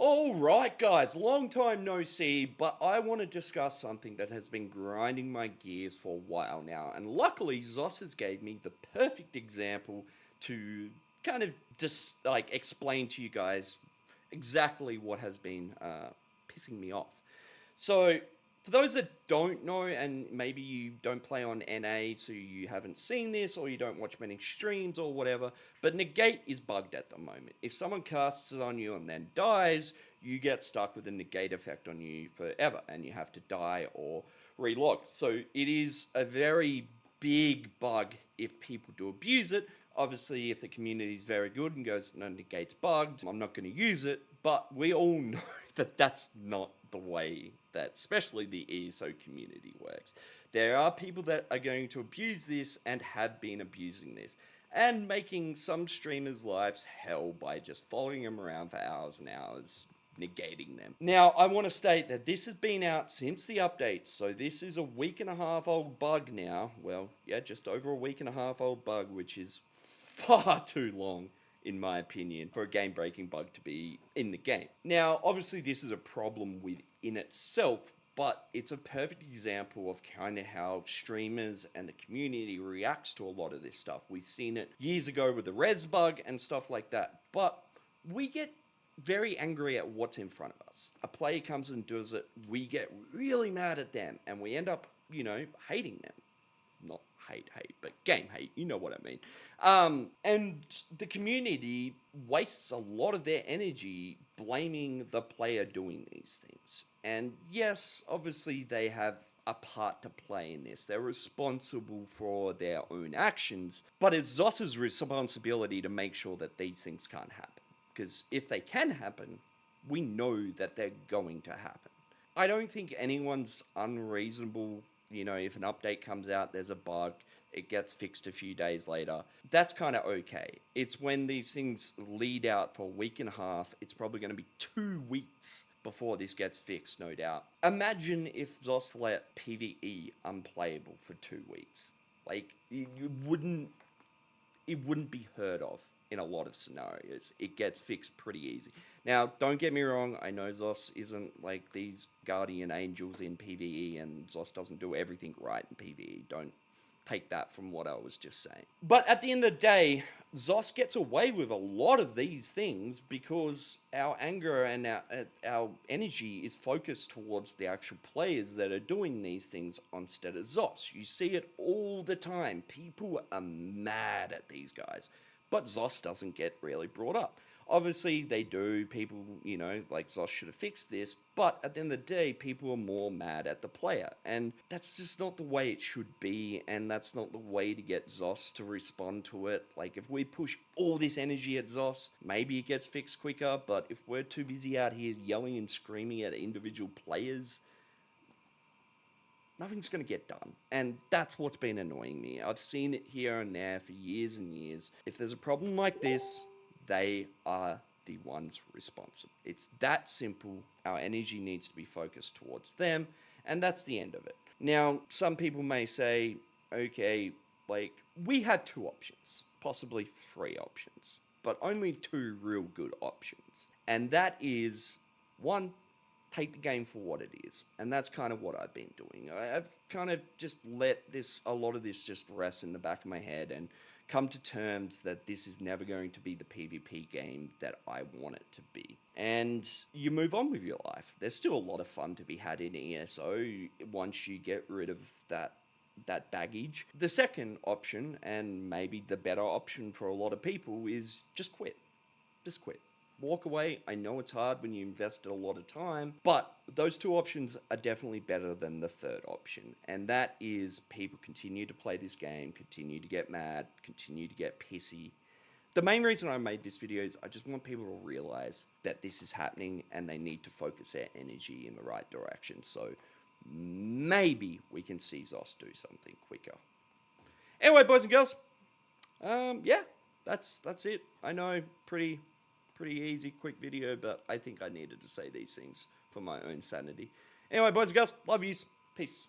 Alright guys, long time no see, but I want to discuss something that has been grinding my gears for a while now, and luckily ZOS has gave me the perfect example to kind of just like explain to you guys exactly what has been pissing me off. So, for those that don't know, and maybe you don't play on NA, so you haven't seen this, or you don't watch many streams or whatever, but negate is bugged at the moment. If someone casts it on you and then dies, you get stuck with a negate effect on you forever, and you have to die or relog. So it is a very big bug if people do abuse it. Obviously, if the community is very good and goes, no, negate's bugged, I'm not going to use it, but we all know that that's not the way that especially the ESO community works. There are people that are going to abuse this and have been abusing this and making some streamers' lives hell by just following them around for hours and hours, negating them. Now, I want to state that this has been out since the update, so this is a week and a half old bug now. Well, yeah, just over a week and a half old bug, which is far too long in my opinion, for a game-breaking bug to be in the game. Now, obviously this is a problem within itself, but it's a perfect example of kind of how streamers and the community reacts to a lot of this stuff. We've seen it years ago with the res bug and stuff like that, but we get very angry at what's in front of us. A player comes and does it, we get really mad at them, and we end up, hating them. Not hate, but game hate, you know what I mean. And the community wastes a lot of their energy blaming the player doing these things. And yes, obviously they have a part to play in this. They're responsible for their own actions, but it's ZOS's responsibility to make sure that these things can't happen. Because if they can happen, we know that they're going to happen. I don't think anyone's unreasonable. If an update comes out, there's a bug, it gets fixed a few days later. That's kind of okay. It's when these things lead out for a week and a half, it's probably going to be 2 weeks before this gets fixed, no doubt. Imagine if ZOS let PvE unplayable for 2 weeks. Like, it wouldn't be heard of in a lot of scenarios. It gets fixed pretty easy. Now, don't get me wrong, I know ZOS isn't like these guardian angels in PvE, and ZOS doesn't do everything right in PvE. Don't take that from what I was just saying. But at the end of the day, ZOS gets away with a lot of these things because our anger and our energy is focused towards the actual players that are doing these things instead of ZOS. You see it all the time. People are mad at these guys. But ZOS doesn't get really brought up. Obviously, they do. People, like ZOS should have fixed this. But at the end of the day, people are more mad at the player. And that's just not the way it should be. And that's not the way to get ZOS to respond to it. Like, if we push all this energy at ZOS, maybe it gets fixed quicker. But if we're too busy out here yelling and screaming at individual players, nothing's going to get done. And that's what's been annoying me. I've seen it here and there for years and years. If there's a problem like this, they are the ones responsible. It's that simple. Our energy needs to be focused towards them, and that's the end of it. Now, some people may say, okay, like, we had 2 options, possibly 3 options, but only 2 real good options. And that is, 1, take the game for what it is. And that's kind of what I've been doing. I've kind of just let a lot of this just rest in the back of my head and come to terms that this is never going to be the PvP game that I want it to be. And you move on with your life. There's still a lot of fun to be had in ESO once you get rid of that baggage. The second option, and maybe the better option for a lot of people, is just quit. Just quit. Walk away. I know it's hard when you invested a lot of time, but those 2 options are definitely better than the third option, and that is people continue to play this game, continue to get mad, continue to get pissy. The main reason I made this video is I just want people to realize that this is happening and they need to focus their energy in the right direction, so maybe we can see ZOS do something quicker. Anyway, boys and girls, yeah, that's it. I know, pretty easy, quick video, but I think I needed to say these things for my own sanity. Anyway, boys and girls, love yous. Peace.